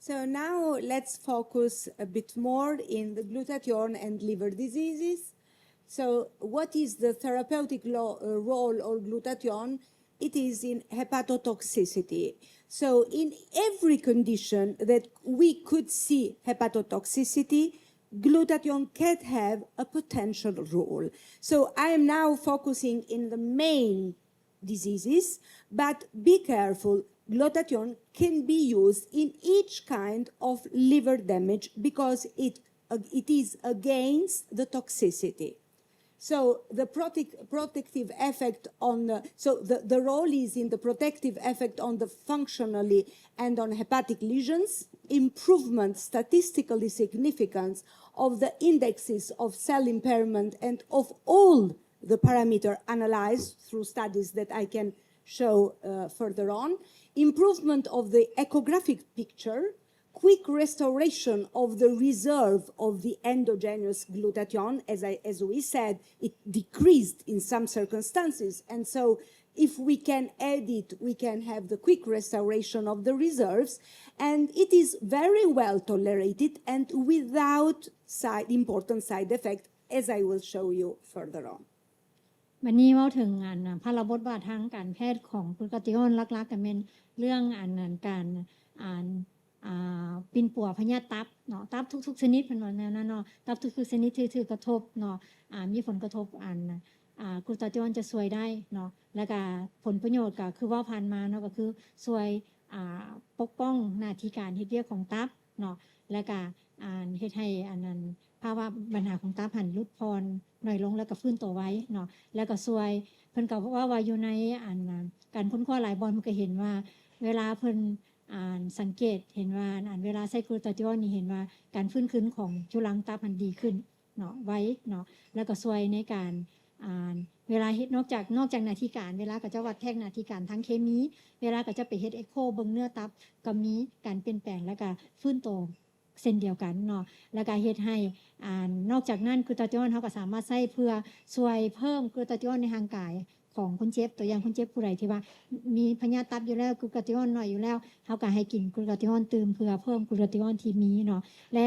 So now let's focus a bit more in the glutathione and liver diseases. So what is the therapeutic role of glutathione? It is in hepatotoxicity. So in every condition that we could see hepatotoxicity, glutathione can have a potential role. So I am now focusing in the main diseases, but be careful. Glutathione can be used in each kind of liver damage because it is against the toxicity. So the protective effect on the role is in the protective effect on the functionally and on hepatic lesions, improvement statistically significance of the indexes of cell impairment and of all the parameter analyzed through studies that I can show further on, improvement of the echographic picture, quick restoration of the reserve of the endogenous glutathione. As we said, it decreased in some circumstances. And so if we can add it, we can have the quick restoration of the reserves. And it is very well tolerated and without important side effect, as I will show you further on. วันนี้ว่าถึงพาราบทบาททางการแพทย์ของกลูตาธิโอนหลักๆกันเป็นเรื่องการปิ่นปัวพยาธิตับเนาะตับทุกๆชนิดเพิ่นว่าแนวนั้นเนาะตับทุกๆชนิดที่ถือกระทบเนาะมีผลกระทบกลูตาธิโอนจะช่วยได้เนาะแล้วก็ผลประโยชน์ก็คือว่าผ่านมาเนาะก็คือช่วยปกป้องหน้าที่การเฮ็ดเวียกของตับเนาะแล้วก็เฮ็ดให้นั้นภาวะปัญหาของตับหันลดพรน้อยลงแล้วก็ฟื้นตัวไว้เนาะแล้วก็ช่วยเพิ่นก็ว่าอยู่ในการค้นคว้าหลายบอนมันก็เห็นว่าเวลาเพิ่นสังเกตเห็นว่าเวลาใช้กลูตาธิโอนนี่เห็นว่าการฟื้นคืนของจุลังตับมันดีขึ้นเนาะไว้เนาะแล้วก็ช่วยในการเวลาเฮ็ดนอกจากหน้าที่การเวลาก็จะวัดแทกหน้าที่การทางเคมีเวลาก็จะไปเฮ็ดเอ็กโคเบิ่งเนื้อตับก็มีการเปลี่ยนแปลงแล้วก็ฟื้นตัวเส้นเดียวกันเนาะแล้วก็เฮ็ดให้นอกจากนั้นกลูตาธิโอนเฮาก็สามารถใช้เพื่อช่วยเพิ่มกลูตาธิโอนในร่างกายของคนเจ็บตัวอย่างคนเจ็บผู้ใดที่ว่ามีพยาธิตับอยู่แล้วกลูตาธิโอนน้อยอยู่แล้วเฮาก็ให้กินกลูตาธิโอนเติมเพื่อเพิ่มกลูตาธิโอนที่มีเนาะและ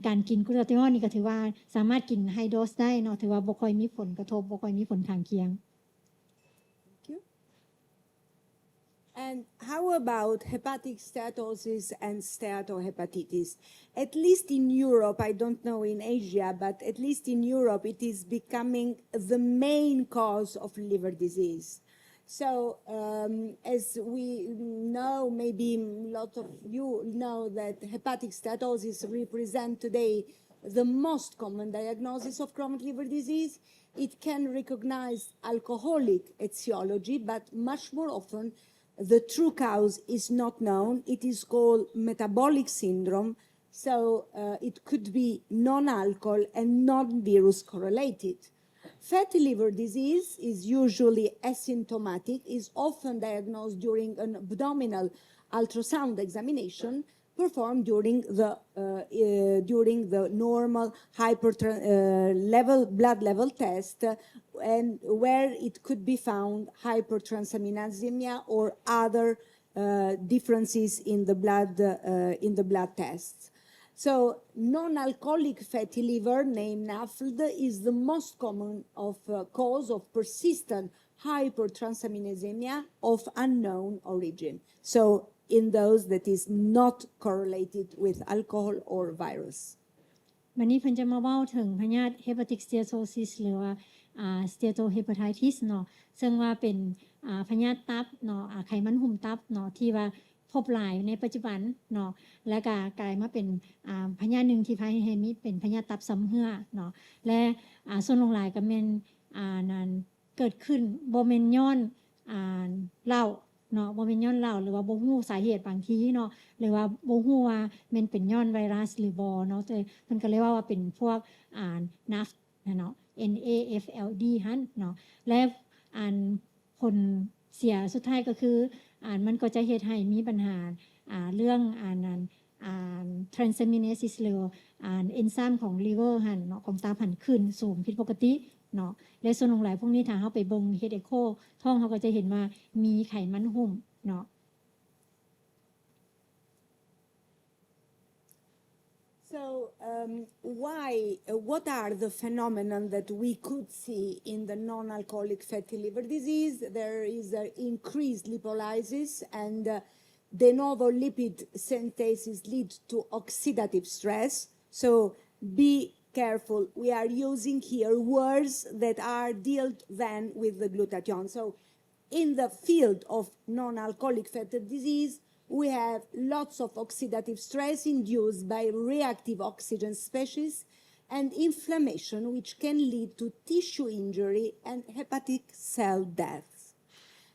การกินกลูตาธิโอนนี่ก็ถือว่าสามารถกินไฮโดสได้เนาะถือว่าบ่ค่อยมีผลกระทบบ่ค่อยมีผลข้างเคียงAnd how about hepatic steatosis and steatohepatitis? At least in Europe, I don't know in Asia, but at least in Europe, it is becoming the main cause of liver disease. So as we know, maybe a lot of you know that hepatic steatosis represent today the most common diagnosis of chronic liver disease. It can recognize alcoholic etiology, but much more often the true cause is not known. It is called metabolic syndrome. So it could be non-alcohol and non-virus correlated. Fatty liver disease is usually asymptomatic, is often diagnosed during an abdominal ultrasound examination performed during the normal blood level test, and where it could be found hypertransaminasemia or other differences in the blood tests. So non-alcoholic fatty liver, named NAFLD, is the most common cause of persistent hypertransaminasemia of unknown origin. So in those that is not correlated with alcohol or virus. วันนี้เพิ่นจะมาเว้าถึงพยาธิ hepatic steatosis หรือว่าsteatohepatitis เนาะซึ่งว่าเป็นพยาธิตับเนาะไขมันหุ้มตับเนาะที่ว่าพบหลายในปัจจุบันเนาะและก็กลายมาเป็นพยาธิหนึ่งที่พายให้มีเป็นพยาธิตับซ้ำเหื่อเนาะและส่วนหลายก็แม่นนั้นเกิดขึ้นบ่แม่นย้อนเหล้าเนาะบ่แม่นย้อนเหล้าหรือว่าบ่ฮู้สาเหตุบางทีเนาะหรือว่าบ่ฮู้ว่าแม่นเป็นย้อนไวรัสหรือบ่เนาะแต่เพิ่นก็เลยว่าเป็นพวกNAFLD เนาะ NAFLD หั่นเนาะและผลเสียสุดท้ายก็คือมันก็จะเฮ็ดให้มีปัญหาเรื่องนั้นtransaminases หรือเอนไซม์ของ liver หั่นเนาะของตับหั่นขึ้นสูงผิดปกติเนาะและส่วนหลายพวกนี้ถ้าเฮาไปเบิ่งเฮ็ดเอ็กโคท้องเฮาก็จะเห็นว่ามีไขมันหุ้มเนาะ So, what are the phenomena that we could see in the non-alcoholic fatty liver disease? There is increased lipolysis, and de novo lipid synthesis leads to oxidative stress. So be careful. We are using here words that are dealt then with the glutathione. So in the field of non-alcoholic fatty disease, we have lots of oxidative stress induced by reactive oxygen species and inflammation, which can lead to tissue injury and hepatic cell death.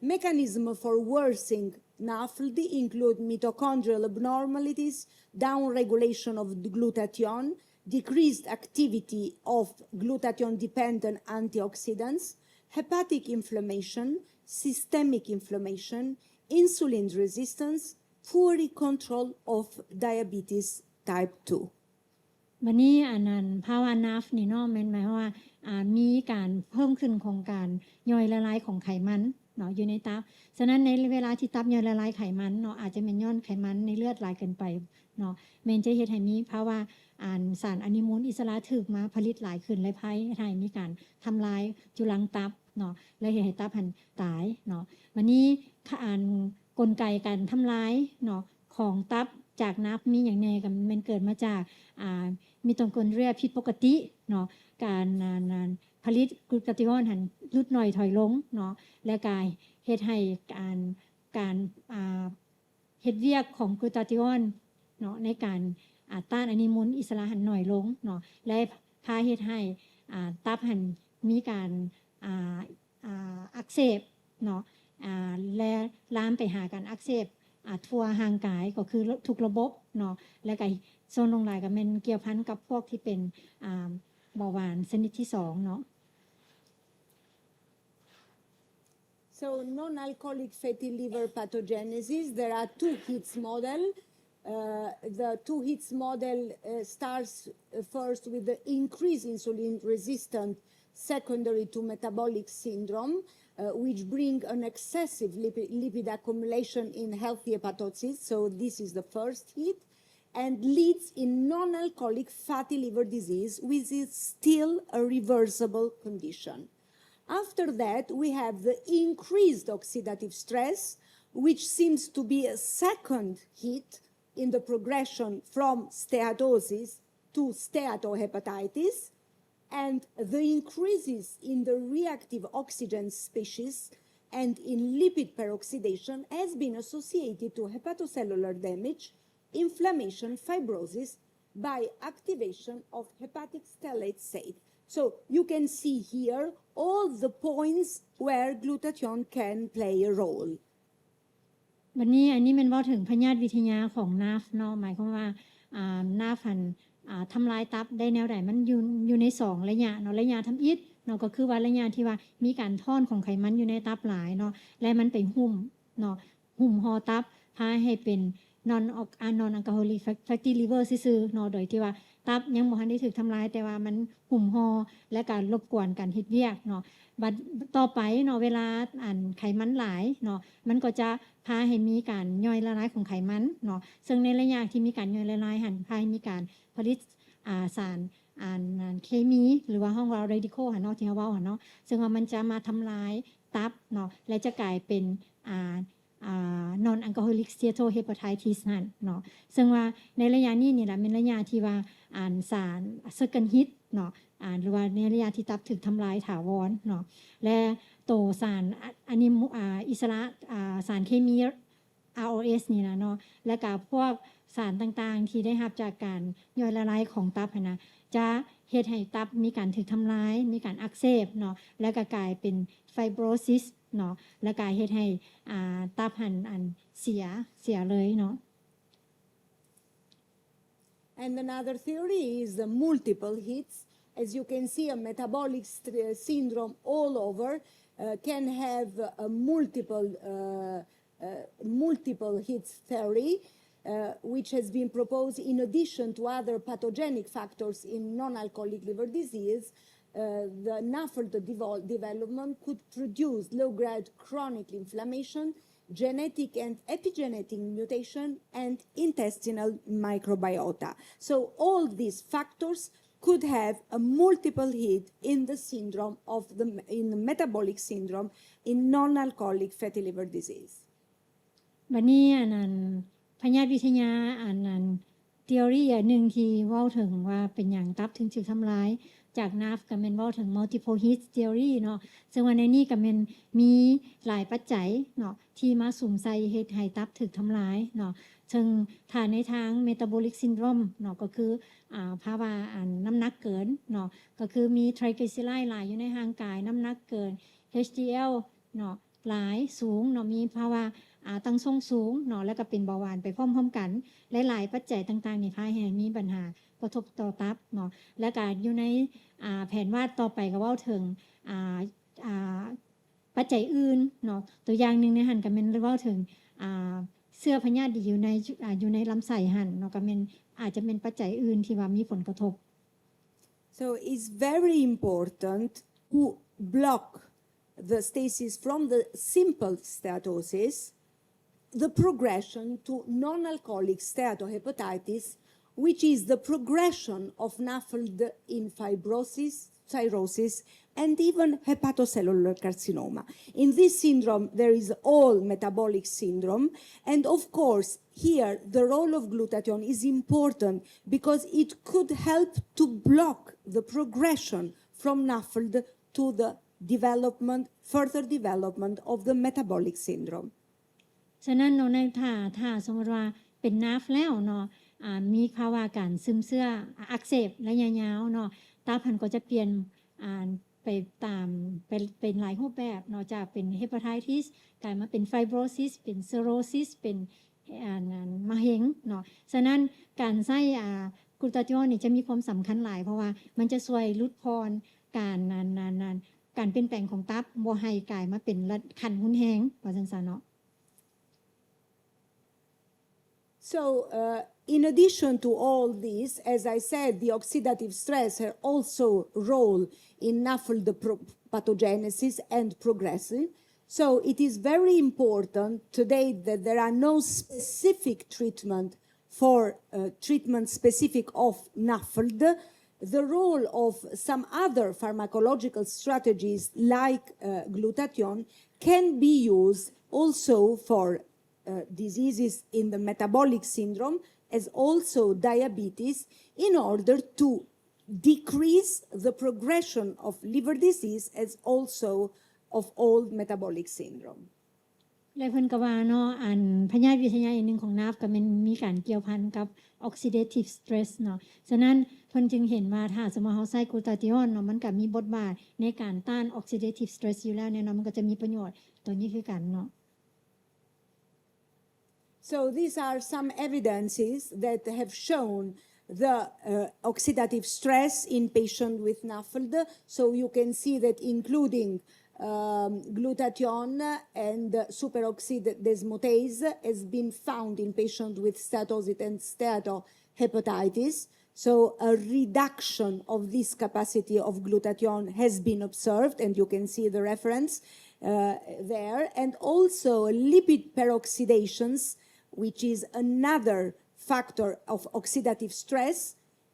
Mechanisms for worsening NAFLD include mitochondrial abnormalities, downregulation of the glutathione, decreased activity of glutathione-dependent antioxidants, hepatic inflammation, systemic inflammation, insulin resistance, poor control of diabetes type 2. วันนี้อันนั้นภาวะนัฟนี่เนาะมันหมายว่ามีการเพิ่มขึ้นของการย่อยละลายของไขมันเนาะอยู่ในตับฉะนั้นในเวลาที่ตับย่อยละลายไขมันเนาะอาจจะเป็นย้อนไขมันในเลือดหลายเกินไปเนาะมันจะเฮ็ดให้มีภาวะสารอนุมูลอิสระถูกมาผลิตหลายขึ้นและให้มีการทำลายจุลังตับเนาะและเฮ็ดให้ตับหันตายเนาะวันนี้กลไกการทำลายเนาะของตับจากนับมีอย่างแน่ก็มันเกิดมาจากมีตรงกลเรียผิดปกติเนาะการผลิตกลูตาธิโอนหันลดน้อยถอยลงเนาะและการเฮ็ดให้การเฮ็ดเวียกของกลูตาธิโอนเนาะในการต้านอนุมูลอิสระหันน้อยลงเนาะและพาเฮ็ดให้ตับหันมีการอักเสบเนาะและลามไปหาการอักเสบทั่วร่างกายก็คือทุกระบบเนาะและก็โซนลงหลายก็แม่นเกี่ยวพันกับพวกที่เป็นเบาหวานชนิดที่2เนาะ So non-alcoholic fatty liver pathogenesis, there are two hits model. The two hits model starts first with the increased insulin resistant secondary to metabolic syndrome, which bring an excessive lipid accumulation in healthy hepatocytes. So this is the first hit, and leads in non-alcoholic fatty liver disease, which is still a reversible condition. After that, we have the increased oxidative stress, which seems to be a second hit in the progression from steatosis to steatohepatitis, and the increases in the reactive oxygen species and in lipid peroxidation has been associated to hepatocellular damage, inflammation, fibrosis by activation of hepatic stellate state. So you can see here all the points where glutathione can play a role. วันนี้อันนี้มันว่าถึงพยาธิวิทยาของนาฟเนาะหมายความว่านาฟหันทำลายตับได้แนวใดมันอยู่ใน2ระยะเนาะระยะทำอิฐเนาะก็คือว่าระยะที่ว่ามีการท่อนของไขมันอยู่ในตับหลายเนาะและมันไปหุ้มเนาะหุ้มห่อตับพาให้เป็น non-alcoholic fatty liver ซื่อๆเนาะโดยที่ว่าตับยังบ่ทันได้ถูกทำลายแต่ว่ามันหุ้มห่อและการรบกวนการเฮ็ดเวียกเนาะบัดต่อไปเนาะเวลาไขมันหลายเนาะมันก็จะพาให้มีการย่อยละลายของไขมันเนาะซึ่งในระยะที่มีการย่อยละลายหันพาให้มีการผลิตสารเคมีหรือว่าห้องเรา radical หันเนาะที่เฮาเว้าหันเนาะซึ่งว่ามันจะมาทำลายตับเนาะและจะกลายเป็นnon-alcoholic steatohepatitis นั่นเนาะซึ่งว่าในระยะนี้นี่แหละเป็นระยะที่ว่าสาร second hit เนาะหรือว่าในระยะที่ตับถูกทำลายถาวรเนาะและโตสารอิสระสารเคมี ROS นี่นะเนาะและก็พวกสารต่างๆที่ได้รับจากการย่อยละลายของตับนะจะเฮ็ดให้ตับมีการถูกทำลายมีการอักเสบเนาะและก็กลายเป็น fibrosis เนาะและกลายเฮ็ดให้ตับหันเสียเลยเนาะ And another theory is the multiple hits. As you can see, a metabolic syndrome all over can have a multiple hits theory, which has been proposed in addition to other pathogenic factors in non-alcoholic liver disease. The NAFLD development could produce low-grade chronic inflammation genetic and epigenetic mutation, and intestinal microbiota. So all these factors could have a multiple hit in the syndrome in the metabolic syndrome in non-alcoholic fatty liver disease. บัดนี้อันนั้นพยาธิวิทยาอันนั้น theory อันหนึ่งที่เว้าถึงว่าเป็นหยังตับถึงถูกทำลายจากนาฟก็แม่นเว้าถึง multiple hit theory เนาะซึ่งว่าในนี้ก็แม่นมีหลายปัจจัยเนาะที่มาสุมใส่เฮ็ดให้ตับถูกทำลายเนาะซึ่งถ้าในทาง metabolic syndrome เนาะก็คือภาวะน้ำหนักเกินเนาะก็คือมี triglyceride หลายอยู่ในร่างกายน้ำหนักเกิน HDL เนาะหลายสูงเนาะมีภาวะตั้งทรงสูงเนาะแล้วก็เป็นเบาหวานไปพร้อมๆกันหลายๆปัจจัยต่างๆนี่พาให้มีปัญหากระทบต่อตับเนาะและก็อยู่ในแผนวาดต่อไปก็เว้าถึงปัจจัยอื่นเนาะตัวอย่างนึงในหั่นก็แม่นเว้าถึงเสื้อพยาธิอยู่ในลำไส้หั่นเนาะก็แม่นอาจจะเป็นปัจจัยอื่นที่ว่ามีผลกระทบ So it's very important to block the stasis from the simple steatosis, the progression to non-alcoholic steatohepatitis, which is the progression of NAFLD in fibrosis, cirrhosis, and even hepatocellular carcinoma. In this syndrome, there is all metabolic syndrome. And of course, here, the role of glutathione is important because it could help to block the progression from NAFLD to the further development of the metabolic syndrome. ฉะนั้นเนาะในถ้าสมมติว่าเป็นนาฟแล้วเนาะมีภาวะการซึมเสื้ออักเสบระยะยาวเนาะตาพันก็จะเปลี่ยนไปตามเป็นหลายรูปแบบเนาะจากเป็นเฮปาไทติสกลายมาเป็นไฟโบรซิสเป็นซิโรซิสเป็นมะเร็งเนาะฉะนั้นการใช้กลูตาธิโอนนี่จะมีความสำคัญหลายเพราะว่ามันจะช่วยลดพรการเปลี่ยนแปลงของตับบ่ให้กลายมาเป็นคันหุนแฮงว่าจังซั่นเนาะ So, in addition to all this, as I said, the oxidative stress has also role in NAFLD pathogenesis and progression. So, it is very important today that there are no specific treatment for treatment specific of NAFLD. The role of some other pharmacological strategies like glutathione can be used also for diseases in the metabolic syndrome as also diabetes in order to decrease the progression of liver disease as also of all metabolic syndrome. และเพิ่นก็ว่าเนาะพยาธิวิทยาอีกนึงของนาฟก็มันมีการเกี่ยวพันกับ oxidative stress เนาะฉะนั้นเพิ่นจึงเห็นว่าถ้าสมมุติเฮาใช้กลูตาธิโอนเนาะมันก็มีบทบาทในการต้าน oxidative stress อยู่แล้วเนี่ยเนาะมันก็จะมีประโยชน์ตัวนี้คือกันเนาะ So these are some evidences that have shown the oxidative stress in patients with NAFLD. So you can see that including glutathione and superoxide desmutase has been found in patients with steatosis and steatohepatitis. So a reduction of this capacity of glutathione has been observed, and you can see the reference there. And also lipid peroxidations, which is another factor of oxidative stress,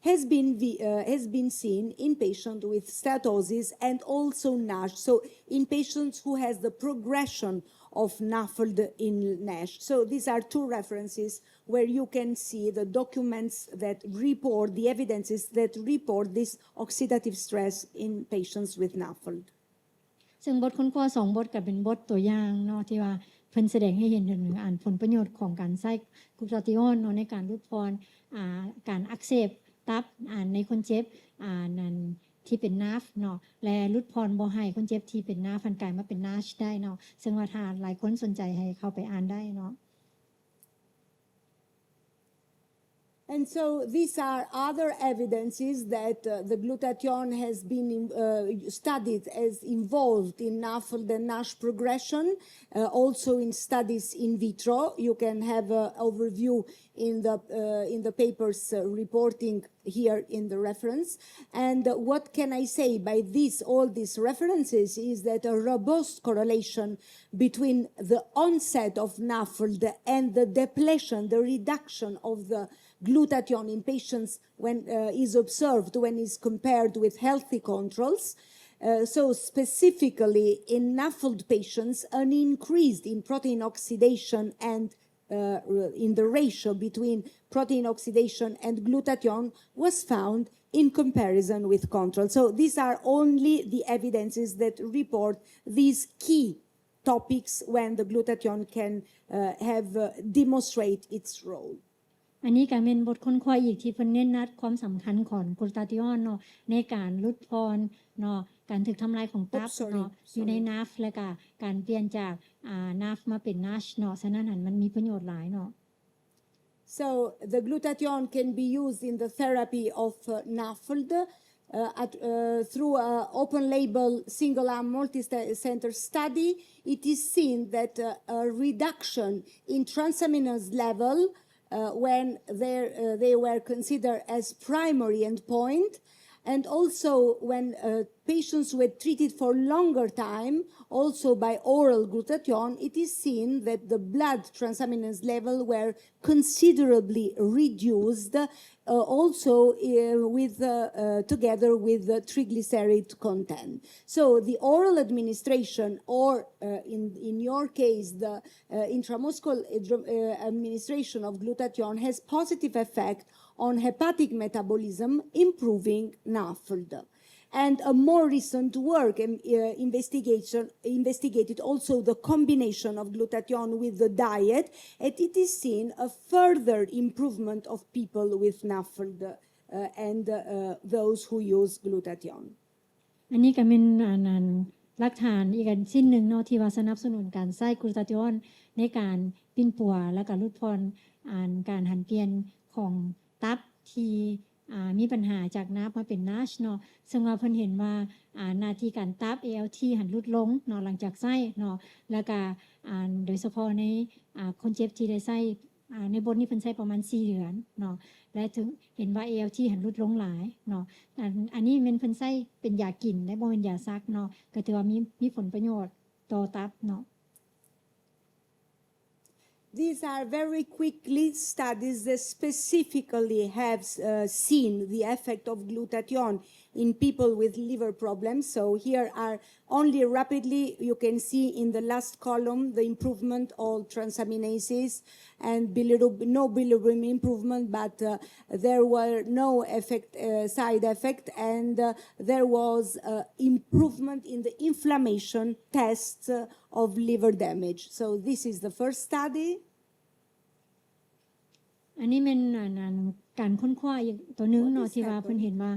has been seen in patients with steatosis and also NASH. So in patients who has the progression of NAFLD in NASH. So these are two references where you can see the documents that report, the evidences that report this oxidative stress in patients with NAFLD. ซึ่งบทค้นคว้า2บทก็เป็นบทตัวอย่างเนาะที่ว่าเพิ่นแสดงให้เห็นถึงผลประโยชน์ของการใช้กลูตาธิโอนเนาะในการลดพรการอักเสบตับในคนเจ็บนั้นที่เป็นนาฟเนาะและลดพรบ่ให้คนเจ็บที่เป็นนาฟกลายมาเป็นนาชได้เนาะซึ่งว่าถ้าหลายคนสนใจให้เข้าไปอ่านได้เนาะ And so these are other evidences that the glutathione has been studied as involved in NAFLD and NASH progression, also in studies in vitro. You can have an overview in the papers reporting here in the reference. And what can I say by all these references is that a robust correlation between the onset of NAFLD and the depletion, the reduction of the glutathione in patients when is observed when is compared with healthy controls. So specifically in NAFLD patients, an increase in protein oxidation and in the ratio between protein oxidation and glutathione was found in comparison with control. So these are only the evidences that report these key topics when the glutathione can demonstrate its role. อันนี้ก็เป็นบทค้นคว้าอีกที่เพิ่นเน้นนัดความสำคัญของกลูตาธิออนเนาะในการลดพรเนาะการถูกทำลายของตับเนาะอยู่ในนาฟและก็การเปลี่ยนจากนาฟมาเป็นนาชเนาะฉะนั้นมันมีประโยชน์หลายเนาะ So the glutathione can be used in the therapy of NAFLD through an open-label single-arm multi-center study. It is seen that a reduction in transaminase level when they were considered as primary endpoint, and also when patients were treated for longer time, also by oral glutathione, it is seen that the blood transaminase level were considerably reduced, also together with the triglyceride content. So the oral administration, or in your case, the intramuscular administration of glutathione has positive effect on hepatic metabolism, improving NAFLD. And a more recent work investigated also the combination of glutathione with the diet, and it is seen a further improvement of people with NAFLD and those who use glutathione. อันนี้ก็เป็นหลักฐานอีกอันชิ้นหนึ่งเนาะที่ว่าสนับสนุนการใช้กลูตาธิออนในการปิ้นปัวและก็ลดพรการหันเปลี่ยนของตับที่มีปัญหาจากน้ำมาเป็นนาชเนาะซึ่งว่าเพิ่นเห็นว่าหน้าที่การตับ ALT หันลดลงเนาะหลังจากใช้เนาะแล้วก็โดยเฉพาะในคนเจ็บที่ได้ใช้ในบทนี้เพิ่นใช้ประมาณ4เดือนเนาะและถึงเห็นว่า ALT หันลดลงหลายเนาะอันนี้มันเพิ่นใช้เป็นยากินและบ่เป็นยาซักเนาะก็ถือว่ามีผลประโยชน์ต่อตับเนาะThese are very quickly studies that specifically have seen the effect of glutathione in people with liver problems. So here are only rapidly, you can see in the last column the improvement of transaminases and no bilirubin improvement, but there were no side effect, and there was improvement in the inflammation tests of liver damage. So this is the first study. อันนี้เป็นการค้นคว้าตัวนึงเนาะที่ว่าเพิ่นเห็นว่า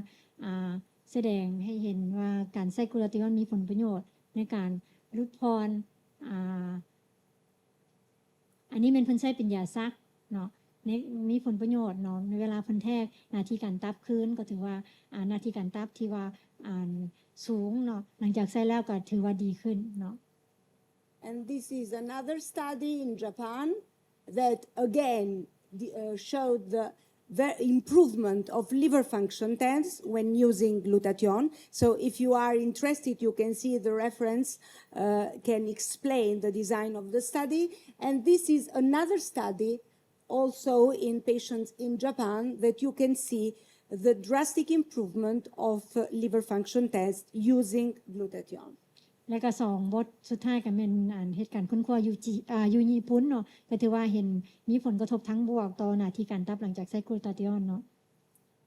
แสดงให้เห็นว่าการใช้กลูตาธิออนมีผลประโยชน์ในการลดพรอันนี้มันเพิ่นใช้เป็นยาซักเนาะมีผลประโยชน์เนาะในเวลาเพิ่นแทกหน้าที่การตับคืนก็ถือว่าหน้าที่การตับที่ว่าสูงเนาะหลังจากใช้แล้วก็ถือว่าดีขึ้นเนาะ And this is another study in Japan that again showed the improvement of liver function tests when using glutathione. So if you are interested, you can see the reference can explain the design of the study. And this is another study also in patients in Japan that you can see the drastic improvement of liver function tests using glutathione. และก็2บทสุดท้ายก็เป็นเหตุการณ์ค้นคว้าอยู่ญี่ปุ่นเนาะก็ถือว่าเห็นมีผลกระทบทั้งบวกต่อหน้าที่การตับหลังจากใช้กลูตาธิออนเนาะ